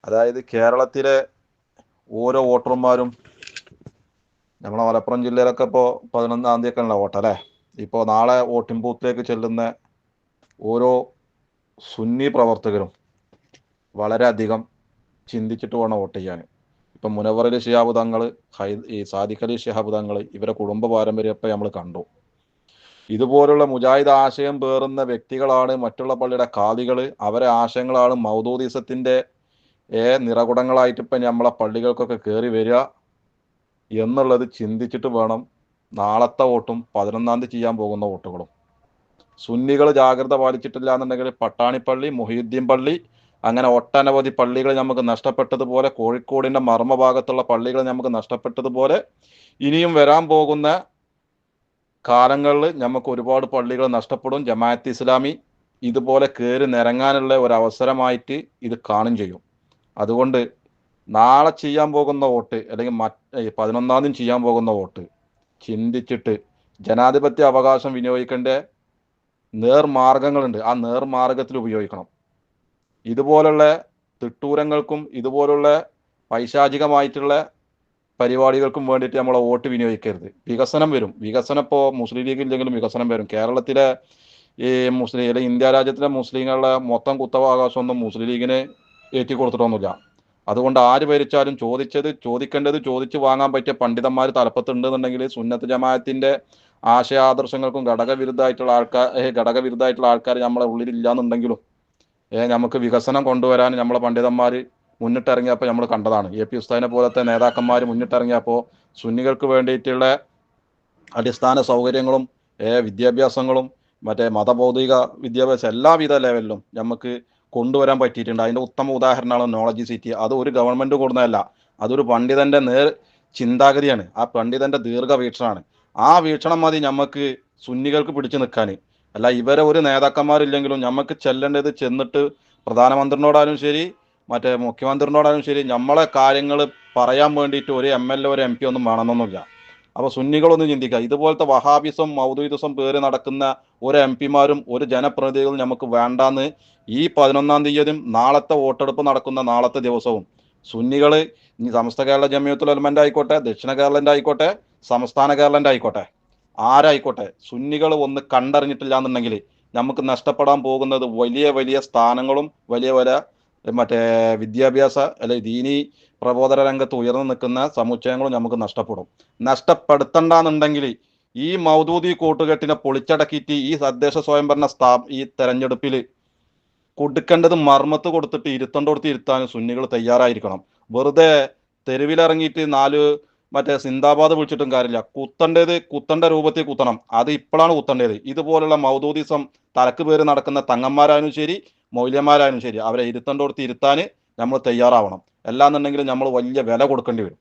അതായത് കേരളത്തിലെ ഓരോ വോട്ടർമാരും നമ്മളെ മലപ്പുറം ജില്ലയിലൊക്കെ ഇപ്പോൾ 11-ാം തീയതി ഒക്കെ ഉള്ള വോട്ടല്ലേ. ഇപ്പോൾ നാളെ വോട്ടിംഗ് ബൂത്തിലേക്ക് ചെല്ലുന്ന ഓരോ സുന്നി പ്രവർത്തകരും വളരെയധികം ചിന്തിച്ചിട്ട് വേണം വോട്ട് ചെയ്യാൻ. ഇപ്പം മുനവ്വർ അലി ശിഹാബ് തങ്ങൾ, ഈ സാദിഖ് അലി ശിഹാബ് തങ്ങൾ, ഇവരെ കുടുംബ പാരമ്പര്യം ഇപ്പം നമ്മൾ കണ്ടു. ഇതുപോലുള്ള മുജാഹിദ് ആശയം പേറുന്ന വ്യക്തികളാണ് മറ്റുള്ള പള്ളിയുടെ ഖാദികൾ. അവരെ ആശയങ്ങളാണ് മൗദൂദിസത്തിൻ്റെ നിറകുടങ്ങളായിട്ട് ഇപ്പം നമ്മളെ പള്ളികൾക്കൊക്കെ കയറി വരിക എന്നുള്ളത് ചിന്തിച്ചിട്ട് വേണം നാളത്തെ വോട്ടും 11-ാം തീയതി ചെയ്യാൻ പോകുന്ന വോട്ടുകളും. സുന്നികൾ ജാഗ്രത പാലിച്ചിട്ടില്ല എന്നുണ്ടെങ്കിൽ പട്ടാണിപ്പള്ളി, മുഹീദ്ദീൻ പള്ളി, അങ്ങനെ ഒട്ടനവധി പള്ളികൾ നമുക്ക് നഷ്ടപ്പെട്ടതുപോലെ, കോഴിക്കോടിൻ്റെ മർമ്മഭാഗത്തുള്ള പള്ളികൾ നമുക്ക് നഷ്ടപ്പെട്ടതുപോലെ, ഇനിയും വരാൻ പോകുന്ന കാലങ്ങളിൽ നമുക്ക് ഒരുപാട് പള്ളികൾ നഷ്ടപ്പെടും. ജമാഅത്ത് ഇസ്ലാമി ഇതുപോലെ കയറി നിരങ്ങാനുള്ള ഒരു അവസരമായിട്ട് ഇത് കാണും ചെയ്യും. അതുകൊണ്ട് നാളെ ചെയ്യാൻ പോകുന്ന വോട്ട്, അല്ലെങ്കിൽ 11-ാം തീയതി ചെയ്യാൻ പോകുന്ന വോട്ട് ചിന്തിച്ചിട്ട് ജനാധിപത്യ അവകാശം വിനിയോഗിക്കേണ്ട നേർമാർഗങ്ങളുണ്ട്, ആ നേർമാർഗത്തിൽ ഉപയോഗിക്കണം. ഇതുപോലുള്ള തിട്ടൂരങ്ങൾക്കും ഇതുപോലുള്ള പൈശാചികമായിട്ടുള്ള പരിപാടികൾക്കും വേണ്ടിയിട്ട് നമ്മളെ വോട്ട് വിനിയോഗിക്കരുത്. വികസനം വരും. വികസനം ഇപ്പോൾ മുസ്ലിം ലീഗ് ഇല്ലെങ്കിലും വികസനം വരും. കേരളത്തിലെ ഈ മുസ്ലിം അല്ലെങ്കിൽ ഇന്ത്യ രാജ്യത്തിലെ മുസ്ലിങ്ങളുടെ മൊത്തം കുത്തവാകാശമൊന്നും മുസ്ലിം ലീഗിന് ഏറ്റി കൊടുത്തിട്ടൊന്നുമില്ല. അതുകൊണ്ട് ആര് ഭരിച്ചാലും ചോദിക്കേണ്ടത് ചോദിച്ച് വാങ്ങാൻ പറ്റിയ പണ്ഡിതന്മാർ തലപ്പത്തുണ്ടെന്നുണ്ടെങ്കിൽ സുന്നത്ത് ജമാഅത്തിന്റെ ആശയാദർശങ്ങൾക്കും ഘടകവിരുദ്ധമായിട്ടുള്ള ആൾക്കാർ നമ്മളെ ഉള്ളിലില്ല എന്നുണ്ടെങ്കിലും നമുക്ക് വികസനം കൊണ്ടുവരാൻ നമ്മളെ പണ്ഡിതന്മാർ മുന്നിട്ടിറങ്ങിയപ്പോൾ നമ്മൾ കണ്ടതാണ്. എ പി ഉസ്താദിനെ പോലത്തെ നേതാക്കന്മാർ മുന്നിട്ടിറങ്ങിയപ്പോൾ സുന്നികൾക്ക് വേണ്ടിയിട്ടുള്ള അടിസ്ഥാന സൗകര്യങ്ങളും വിദ്യാഭ്യാസങ്ങളും മറ്റേ മതഭൗതിക വിദ്യാഭ്യാസം എല്ലാവിധ ലെവലിലും നമുക്ക് കൊണ്ടുവരാൻ പറ്റിയിട്ടുണ്ട്. അതിൻ്റെ ഉത്തമ ഉദാഹരണമാണ് നോളജ് സിറ്റി. അത് ഒരു ഗവൺമെൻറ് കൊടുക്കുന്നതല്ല, അതൊരു പണ്ഡിതൻ്റെ ചിന്താഗതിയാണ്. ആ പണ്ഡിതൻ്റെ ദീർഘവീക്ഷണമാണ്. ആ വീക്ഷണം മതി നമുക്ക് സുന്നികൾക്ക് പിടിച്ചു നിൽക്കാൻ. അല്ല ഇവരെ ഒരു നേതാക്കന്മാരില്ലെങ്കിലും നമുക്ക് ചെല്ലേണ്ടത് ചെന്നിട്ട് പ്രധാനമന്ത്രിനോടാലും ശരി മറ്റേ മുഖ്യമന്ത്രിനോടാലും ശരി നമ്മളെ കാര്യങ്ങൾ പറയാൻ വേണ്ടിയിട്ട് ഒരു MLA ഒരു MP ഒന്നും വേണമെന്നൊന്നുമില്ല. അപ്പോൾ സുന്നികളൊന്നും ചിന്തിക്കുക, ഇതുപോലത്തെ വഹാബിസം മൗദൂദിസം പേര് നടക്കുന്ന ഒരു MP മാരും ഒരു ജനപ്രതിനിധികളും നമുക്ക് വേണ്ടാന്ന് ഈ 11-ാം തീയതിയും നാളത്തെ വോട്ടെടുപ്പ് നടക്കുന്ന നാളത്തെ ദിവസവും സുന്നികൾ, ഇനി സമസ്ത കേരള ജമിയത്തുൽ ഉലമൻ്റെ ആയിക്കോട്ടെ, ദക്ഷിണ കേരളൻ്റെ ആയിക്കോട്ടെ, സംസ്ഥാന കേരളൻ്റെ ആയിക്കോട്ടെ, ആരായിക്കോട്ടെ, സുന്നികൾ ഒന്ന് കണ്ടറിഞ്ഞിട്ടില്ല എന്നുണ്ടെങ്കിൽ നമുക്ക് നഷ്ടപ്പെടാൻ പോകുന്നത് വലിയ വലിയ സ്ഥാനങ്ങളും വലിയ വലിയ മറ്റേ വിദ്യാഭ്യാസ അല്ലെ ദീനി പ്രബോധന രംഗത്ത് ഉയർന്നു നിൽക്കുന്ന സമുച്ചയങ്ങളും നമുക്ക് നഷ്ടപ്പെടും. നഷ്ടപ്പെടുത്തണ്ടെന്നുണ്ടെങ്കിൽ ഈ മൗദൂദി കൂട്ടുകെട്ടിനെ പൊളിച്ചടക്കിയിട്ട് ഈ തദ്ദേശ സ്വയംഭരണ ഈ തെരഞ്ഞെടുപ്പിൽ കൊടുക്കേണ്ടത് മർമ്മത്ത് കൊടുത്തിട്ട് ഇരുത്തേണ്ടടുത്ത് ഇരുത്താൻ സുന്നികൾ തയ്യാറായിരിക്കണം. വെറുതെ തെരുവിലിറങ്ങിയിട്ട് മറ്റേ സിന്ദാബാദ് വിളിച്ചിട്ടും കാര്യമില്ല. കുത്തേണ്ട രൂപത്തിൽ കുത്തണം. അത് ഇപ്പോഴാണ് കുത്തേണ്ടത്. ഇതുപോലുള്ള മൗദൂദിസം തലക്ക് പേര് നടക്കുന്ന തങ്ങന്മാരായാലും ശരി മൗല്യന്മാരായാലും ശരി അവരെ ഇരുത്തേണ്ടടുത്ത് ഇരുത്താൻ നമ്മൾ തയ്യാറാവണം. അല്ലാന്നുണ്ടെങ്കിൽ നമ്മൾ വലിയ വില കൊടുക്കേണ്ടി വരും.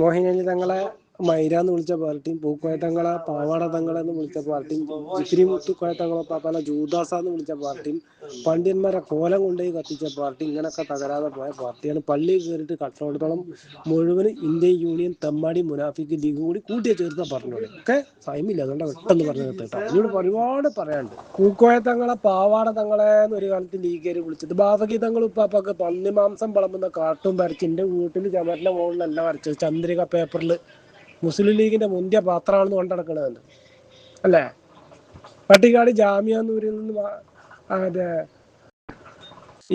മോഹിനി തങ്ങളെ മൈരാന്ന് വിളിച്ച പാർട്ടിയും പൂക്കോയ തങ്ങളെ പാവാട തങ്ങളെന്ന് വിളിച്ച പാർട്ടിയും ജിഫ്രി മുത്തുക്കോയ തങ്ങളെ പാപ്പാല ജൂദാസാന്ന് വിളിച്ച പാർട്ടിയും പണ്ഡിതന്മാരെ കോലം കൊണ്ടുപോയി കത്തിച്ച പാർട്ടി, ഇങ്ങനൊക്കെ തകരാതെ പോയ പാർട്ടിയാണ്. പള്ളിയിൽ കയറിയിട്ട് കച്ചവടത്തോളം മുഴുവൻ ഇന്ത്യൻ യൂണിയൻ തെമ്മാടി മുനാഫിക്ക് ലീഗ് കൂടി കൂട്ടിയെ ചേർത്ത പറഞ്ഞോളൂ. ഒക്കെ ടൈമില്ല, അതുകൊണ്ട് പെട്ടെന്ന് പറഞ്ഞു കേട്ടോ. ഇതിനോട് ഒരുപാട് പറയാനുണ്ട്. പൂക്കോയ തങ്ങളെ പാവാട തങ്ങളെ എന്നൊരു കാലത്ത് ലീഗേര് വിളിച്ചത്. ബാഫകി തങ്ങൾ ഉപ്പാപ്പൊക്കെ പന്നിമാംസം വിളമ്പുന്ന കാർട്ടൂൺ വരച്ച് എൻ്റെ വീട്ടിൽ ചുമരിന്റെ മുകളിലല്ല വരച്ചത്, ചന്ദ്രിക പേപ്പറിൽ മുസ്ലിം ലീഗിന്റെ മുന്തിയ പാത്രമാണെന്ന് കൊണ്ടുനടക്കണത് അല്ലേ. പട്ടിക്കാട് ജാമ്യാന്നൂരിൽ നിന്ന് അതെ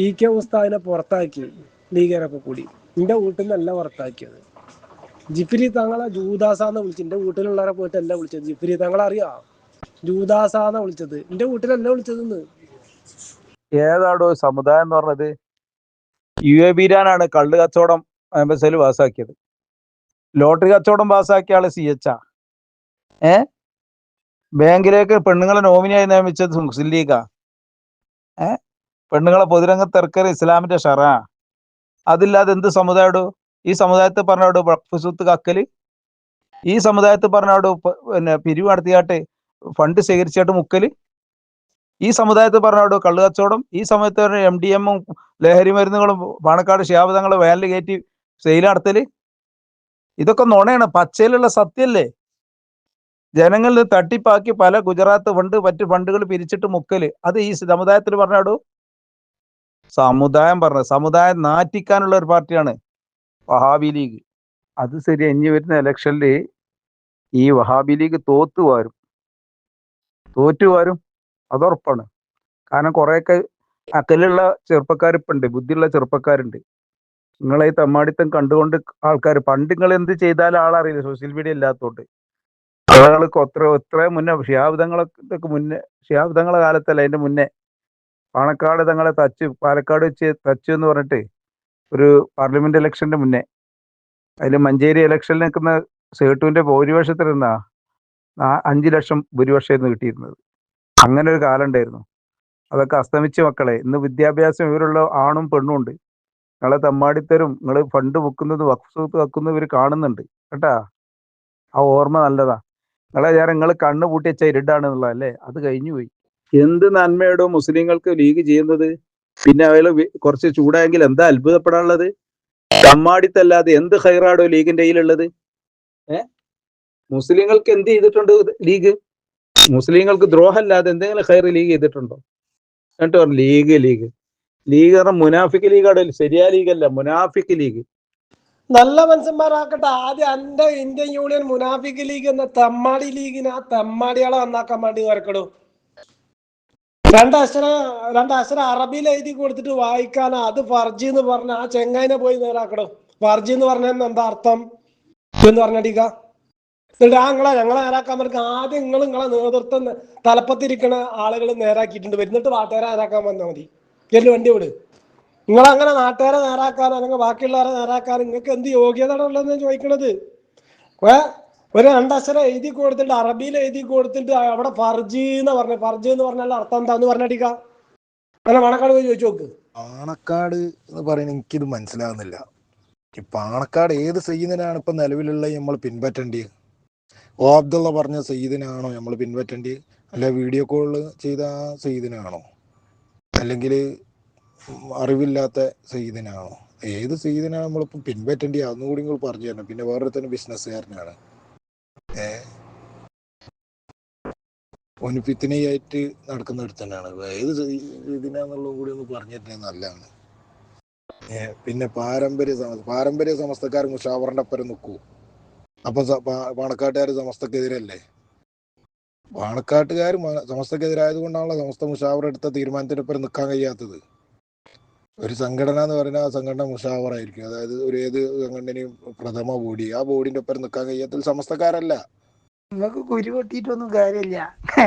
EK ഉസ്താദിനെ പുറത്താക്കി ലീഗരൊക്കെ കൂടി. എൻ്റെ വീട്ടിൽ നിന്നല്ല പുറത്താക്കിയത്. ജിഫ്രി തങ്ങളെ ജൂദാസാന്ന് വിളിച്ചു. എൻ്റെ വീട്ടിലുള്ളവരെ പോയിട്ടല്ല വിളിച്ചത്. ജിഫ്രി തങ്ങളെ അറിയാ, ജൂദാസാന്ന വിളിച്ചത്. എൻ്റെ വീട്ടിലല്ല വിളിച്ചതെന്ന്. ഏതാടോ സമുദായം എന്ന് പറഞ്ഞത്? UAB യിലാണ് കള്ള് കച്ചവടം MSL പാസ്സാക്കിയത്. ലോട്ടറി കച്ചവടം പാസ്സാക്കിയ ആള് CH. ബാങ്കിലേക്ക് പെണ്ണുങ്ങളെ നോമിനിയായി നിയമിച്ചത് മുസ്ലിം ലീഗാ. പെണ്ണുങ്ങളെ പൊതുരംഗത്ത് ഇറക്കൽ ഇസ്ലാമിന്റെ ഷറ. അതില്ലാതെ എന്ത് സമുദായടോ? ഈ സമുദായത്തെ പറഞ്ഞോടോ ഫുസൂത്ത് കക്കല്? ഈ സമുദായത്തെ പറഞ്ഞോടോ പിന്നെ പിരിവ് നടത്തിയാട്ട് ഫണ്ട് ശേഖരിച്ചാട്ട് മുക്കല്? ഈ സമുദായത്തെ പറഞ്ഞോടോ കള്ളു കച്ചവടം? ഈ സമയത്ത് MDM-ഉം ലഹരി മരുന്നുകളും പാണക്കാട് ശിഹാബ് വേനൽ കയറ്റി സെയിൽ നടത്തല്? ഇതൊക്കെ നുണയാണ്, പച്ചയിലുള്ള സത്യല്ലേ. ജനങ്ങളിൽ തട്ടിപ്പാക്കി പല ഗുജറാത്ത് ഫണ്ട് മറ്റു ഫണ്ടുകൾ പിരിച്ചിട്ട് മുക്കല്, അത് ഈ സമുദായത്തിൽ പറഞ്ഞാടോ? സമുദായം നാറ്റിക്കാനുള്ള ഒരു പാർട്ടിയാണ് വഹാബി ലീഗ്. അത് ശരി, ഇനി വരുന്ന ഇലക്ഷനിൽ ഈ വഹാബി ലീഗ് തോറ്റുവാരും അതുറപ്പാണ്. കാരണം കുറെയൊക്കെ അക്കലുള്ള ചെറുപ്പക്കാർ ഇപ്പം ഉണ്ട്, ബുദ്ധിയുള്ള ചെറുപ്പക്കാരുണ്ട്. നിങ്ങളെ ഈ തെമ്മാടിത്തം കണ്ടുകൊണ്ട് ആൾക്കാർ, പണ്ട് നിങ്ങൾ എന്ത് ചെയ്താലും ആളറിയില്ല, സോഷ്യൽ മീഡിയ ഇല്ലാത്തതുകൊണ്ട്. ആളുകൾക്ക് എത്ര മുന്നേ ഷിഹാബ് തങ്ങളെ കാലത്തല്ല, അതിന്റെ മുന്നേ പാണക്കാട് തങ്ങളെ പാലക്കാട് വെച്ച് തച്ചു എന്ന് പറഞ്ഞിട്ട് ഒരു പാർലമെന്റ് ഇലക്ഷന്റെ മുന്നേ, അതിൽ മഞ്ചേരി ഇലക്ഷനിൽ നിൽക്കുന്ന സേട്ടുവിന്റെ ഭൂരിപക്ഷത്തിൽ നിന്നാ 5 ലക്ഷം ഭൂരിപക്ഷമായിരുന്നു കിട്ടിയിരുന്നത്. അങ്ങനെ ഒരു കാലം ഉണ്ടായിരുന്നു. അതൊക്കെ അസ്തമിച്ച് മക്കളെ. ഇന്ന് വിദ്യാഭ്യാസം ഇവരുള്ള ആണും പെണ്ണും ഉണ്ട്. നിങ്ങളെ തമ്മാടിത്തരും, നിങ്ങൾ ഫണ്ട് വെക്കുന്നത് വഖഫ് വെക്കുന്നത് ഇവർ കാണുന്നുണ്ട് കേട്ടാ. ആ ഓർമ്മ നല്ലതാ. നിങ്ങൾ കണ്ണ് പൂട്ടി വെച്ച ഇരുട്ടാണെന്നുള്ളതല്ലേ, അത് കഴിഞ്ഞു പോയി. എന്ത് നന്മയോടോ മുസ്ലിങ്ങൾക്ക് ലീഗ് ചെയ്യുന്നത്. പിന്നെ അയാള് കുറച്ച് ചൂടായെങ്കിൽ എന്താ അത്ഭുതപ്പെടാനുള്ളത്? തമ്മാടിത്തല്ലാതെ എന്ത് ഹൈറാടോ ലീഗിന്റെ കയ്യിലുള്ളത്? മുസ്ലിങ്ങൾക്ക് എന്ത് ചെയ്തിട്ടുണ്ട് ലീഗ്? മുസ്ലിങ്ങൾക്ക് ദ്രോഹമല്ലാതെ എന്തെങ്കിലും ഹൈർ ലീഗ് ചെയ്തിട്ടുണ്ടോ? എന്നിട്ട് പറഞ്ഞു ലീഗ് പറഞ്ഞ മുനാഫിക് ലീഗാണ്. ശരിയാ ലീഗല്ല, മുനാഫിക് ലീഗ്. നല്ല മനുഷ്യന്മാരാക്കട്ടെ. ആദ്യം എന്റെ ഇന്ത്യൻ യൂണിയൻ മുനാഫിക് ലീഗ് എന്ന തെമ്മാടി ലീഗിന് ആ തെമ്മാടികളെ നന്നാക്കാൻ വേണ്ടി വരക്കടൂ. രണ്ടക്ഷരം അറബിയിൽ എഴുതി കൊടുത്തിട്ട് വായിക്കാനാ അത് ഫർജി എന്ന് പറഞ്ഞ ആ ചെങ്ങായിനെ പോയി നേരാക്കടോ. ഫർജി എന്ന് പറഞ്ഞ എന്താ അർത്ഥം എന്ന് പറഞ്ഞടിക്ക. എന്നിട്ട് ഞങ്ങളെ നേരാക്കാൻ പറ്റും. ആദ്യം നിങ്ങളെ നേതൃത്വം തലപ്പത്തിരിക്കണ ആളുകൾ നേരാക്കിയിട്ടുണ്ട്. വരുന്നിട്ട് നാട്ടുകാരെ നേരാക്കാൻ വന്നാൽ മതി. എല്ലാം വണ്ടി വിട്. നിങ്ങളങ്ങനെ നാട്ടുകാരെ നേരാക്കാനോ അല്ലെങ്കിൽ ബാക്കിയുള്ളവരെ നേരാക്കാനോ നിങ്ങൾക്ക് എന്ത് യോഗ്യത ഉള്ളതെന്ന് ചോദിക്കണത്. ഒരു 2 അക്ഷരം എഴുതി കൊടുത്തിട്ട് അറബിയിൽ എഴുതി കൊടുത്തിട്ട് അവിടെ ഫർജി എന്ന് പറഞ്ഞാൽ അർത്ഥം എന്താന്ന് പറഞ്ഞടിക്ക. അങ്ങനെ പാണക്കാട് പോയി ചോദിച്ചു നോക്ക്. പാണക്കാട് എന്ന് പറയുന്നത് എനിക്കിത് മനസ്സിലാകുന്നില്ല. ഈ പാണക്കാട് ഏത് സയ്യിദിനാണ് ഇപ്പൊ നിലവിലുള്ള നമ്മൾ പിൻപറ്റേണ്ടത്? ഓ അബ്ദുള്ള പറഞ്ഞ സയ്യിദിനാണോ നമ്മൾ പിൻപറ്റേണ്ടത്? അല്ല വീഡിയോ കോള് ചെയ്ത ആ സയ്യിദിനാണോ? അല്ലെങ്കിൽ അറിവില്ലാത്ത സയ്യിദിനാണോ? ഏത് സയ്യിദിനാണ് നമ്മളിപ്പോ പിൻപറ്റേണ്ടത്? അന്നുകൂടി നിങ്ങൾ പറഞ്ഞു തരണം. പിന്നെ വേറൊരുത്തന്നെ ബിസിനസ്സുകാരനാണ്, ഓന് ഫിത്നയായിട്ട് നടക്കുന്ന ഒരുത്തനാണ്. ഏത് സയ്യിദിനാന്നുള്ളതും കൂടി ഒന്ന് പറഞ്ഞു തരുന്നത് നല്ലതാണ്. പിന്നെ പാരമ്പര്യ സമസ്തക്കാർ മുഷാവറിന്റെ അപ്പുറം നിൽക്കൂ. അപ്പൊ പാണക്കാട്ടുകാർ സമസ്തക്കെതിരല്ലേ? പാണക്കാട്ടുകാർ സമസ്തക്കെതിരായത് കൊണ്ടാണല്ലോ സമസ്ത മുഷാവർ എടുത്ത തീരുമാനത്തിനൊപ്പം നിൽക്കാൻ കഴിയാത്തത്. ഒരു സംഘടന എന്ന് പറഞ്ഞാൽ ആ സംഘടന മുഷാവറായിരിക്കും. അതായത് ഏത് സംഘടനയും പ്രഥമ ബോഡി, ആ ബോഡിന്റെ ഒപ്പം നിൽക്കാൻ കഴിയാത്തത് സമസ്തക്കാരല്ല. നിങ്ങൾക്ക് കുരു പൊട്ടിയിട്ടൊന്നും കാര്യമില്ല.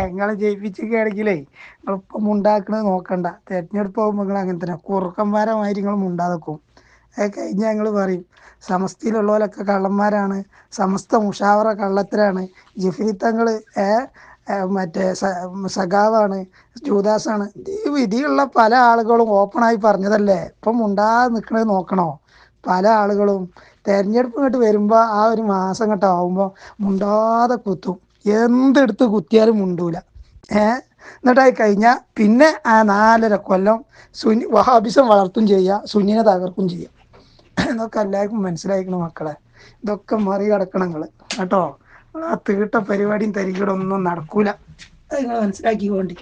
നിങ്ങളെ ജയിപ്പിച്ചൊക്കെയാണെങ്കിലേ നിങ്ങളിപ്പം ഉണ്ടാക്കണത് നോക്കണ്ട. തെരഞ്ഞെടുപ്പ് പോകുമ്പോൾ നിങ്ങൾ അങ്ങനെ തന്നെ കുറുക്കന്മാരമാതിരി നിങ്ങൾ മുണ്ടാതെക്കും. അത് കഴിഞ്ഞാൽ ഞങ്ങൾ പറയും സമസ്തയിലുള്ളവരൊക്കെ കള്ളന്മാരാണ്, സമസ്ത മുഷാവറ കള്ളത്തരാണ്, ജിഫ്രിത്തങ്ങൾ മറ്റേ സഖാവാണ്, ജൂദാസാണ്. ഇതിലുള്ള പല ആളുകളും ഓപ്പണായി പറഞ്ഞതല്ലേ. ഇപ്പം മുണ്ടാതെ നിൽക്കണത് നോക്കണോ? പല ആളുകളും തെരഞ്ഞെടുപ്പ് ഇങ്ങോട്ട് വരുമ്പോൾ ആ ഒരു മാസം ഇങ്ങോട്ട് ആവുമ്പോൾ മുണ്ടാതെ കുത്തും. എന്തെടുത്ത് കുത്തിയാലും മുണ്ടൂല. എന്നിട്ടായി കഴിഞ്ഞാൽ പിന്നെ ആ 4.5 കൊല്ലം വഹാബിസം വളർത്തും ചെയ്യുക, സുന്നിനെ തകർക്കും ചെയ്യുക. ഇതൊക്കെ എല്ലാവർക്കും മനസ്സിലായിരിക്കണം മക്കളെ. ഇതൊക്കെ മറികടക്കണം നിങ്ങൾ കേട്ടോ. ആ തീട്ട പരിപാടിയും തരികിടൊന്നും നടക്കൂല. അത് നിങ്ങൾ മനസ്സിലാക്കിക്കൊണ്ടി.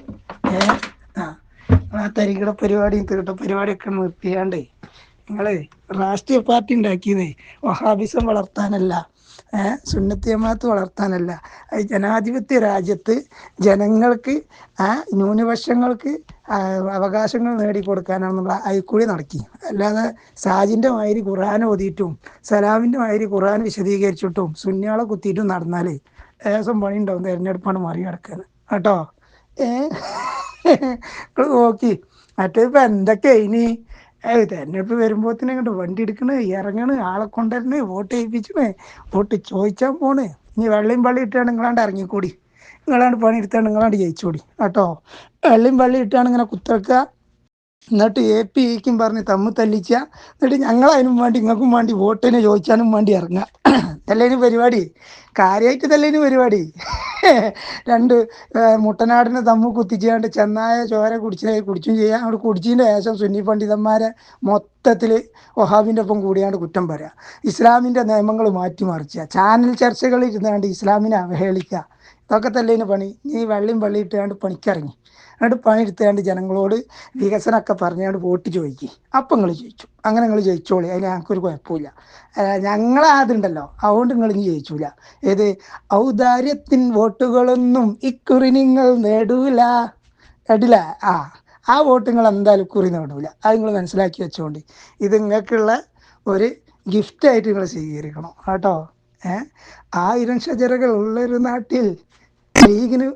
ആ തരികിട പരിപാടിയും തീട്ട പരിപാടിയൊക്കെ നിർത്തിയാണ്ടേ നിങ്ങൾ രാഷ്ട്രീയ പാർട്ടി ഉണ്ടാക്കിയതേ വഹാബിസം വളർത്താനല്ല, സുന്നത്ത് ജമാഅത്ത് വളർത്താനല്ല. അത് ജനാധിപത്യ രാജ്യത്ത് ജനങ്ങൾക്ക് ന്യൂനപക്ഷങ്ങൾക്ക് അവകാശങ്ങൾ നേടിക്കൊടുക്കാനാണെന്നുള്ള അതിൽക്കൂടി നടക്കി. അല്ലാതെ സാജിൻ്റെ മാതിരി ഖുർആൻ ഓതിയിട്ടും സലാമിൻ്റെ മാതിരി ഖുർആൻ വിശദീകരിച്ചിട്ടും സുന്നിയാളെ കുത്തിയിട്ടും നടന്നാൽ ഏസം പണി ഉണ്ടാവും. തിരഞ്ഞെടുപ്പാണ് മറികടക്കുന്നത് കേട്ടോ. നോക്കി മറ്റേതിപ്പോൾ എന്തൊക്കെ ഇനി തെരഞ്ഞെടുപ്പ് വരുമ്പോഴത്തേനും ഇങ്ങോട്ട് വണ്ടി എടുക്കണ്, ഇറങ്ങണ്, ആളെ കൊണ്ടുവരണേ, വോട്ട് ചെയ്യിപ്പിച്ചണേ, വോട്ട് ചോദിച്ചാൽ പോണ്. ഇനി വെള്ളയും പള്ളി ഇട്ടാണ് നിങ്ങളാണ്ട് ഇറങ്ങിക്കൂടി, നിങ്ങളാണ്ട് പണി എടുത്താണ് നിങ്ങളാണ്ട് ജയിച്ചോടി കേട്ടോ. വെള്ളയും പള്ളി ഇട്ടാണ് ഇങ്ങനെ കുത്തിറക്കുക. എന്നിട്ട് APക്കും പറഞ്ഞ് തമ്മിൽ തല്ലിച്ച. എന്നിട്ട് ഞങ്ങളതിനും വേണ്ടി നിങ്ങൾക്കും വേണ്ടി വോട്ടിന് ചോദിച്ചാനും വേണ്ടി ഇറങ്ങുക. തല്ലേന് പരിപാടി, കാര്യമായിട്ട് തല്ലേന് പരിപാടി. 2 മുട്ടനാടിനെ തമ്മിൽ കുത്തിച്ചാണ്ട് ചെന്നായ ചോര കുടിച്ചും ചെയ്യാം. അവിടെ കുടിച്ചതിൻ്റെ ശേഷം സുന്നി പണ്ഡിതന്മാരെ മൊത്തത്തിൽ വഹാബിൻ്റെ ഒപ്പം കൂടിയാണ്ട് കുറ്റം പറയാം, ഇസ്ലാമിൻ്റെ നിയമങ്ങൾ മാറ്റിമറിച്ചുക, ചാനൽ ചർച്ചകളിൽ ഇരുന്നാണ്ട് ഇസ്ലാമിനെ അവഹേളിക്കുക. ഇതൊക്കെ തല്ലേന് പണി. നീ വെള്ളിയും പള്ളി ഇട്ടാണ്ട് പണിക്കിറങ്ങി എന്നിട്ട് പണിയെടുത്തുകൊണ്ട് ജനങ്ങളോട് വികസനമൊക്കെ പറഞ്ഞുകൊണ്ട് വോട്ട് ചോദിക്കും. അപ്പം നിങ്ങൾ ജയിച്ചു. അങ്ങനെ നിങ്ങൾ ജയിച്ചോളി, അതിന് ഞങ്ങൾക്കൊരു കുഴപ്പമില്ല. ഞങ്ങളാതുണ്ടല്ലോ, അതുകൊണ്ട് നിങ്ങൾ ഇനി ജയിച്ചൂല. ഏത് ഔദാര്യത്തിൻ വോട്ടുകളൊന്നും ഇക്കുറി നിങ്ങൾ നേടൂല, കേട്ടില്ല? ആ വോട്ട് നിങ്ങൾ എന്തായാലും കുറി നേടൂല. അത് നിങ്ങൾ മനസ്സിലാക്കി വെച്ചോണ്ട് ഇത് നിങ്ങൾക്കുള്ള ഒരു ഗിഫ്റ്റായിട്ട് നിങ്ങൾ സ്വീകരിക്കണം കേട്ടോ. 1000 ഷജറകൾ ഉള്ളൊരു നാട്ടിൽ ലീഗിന്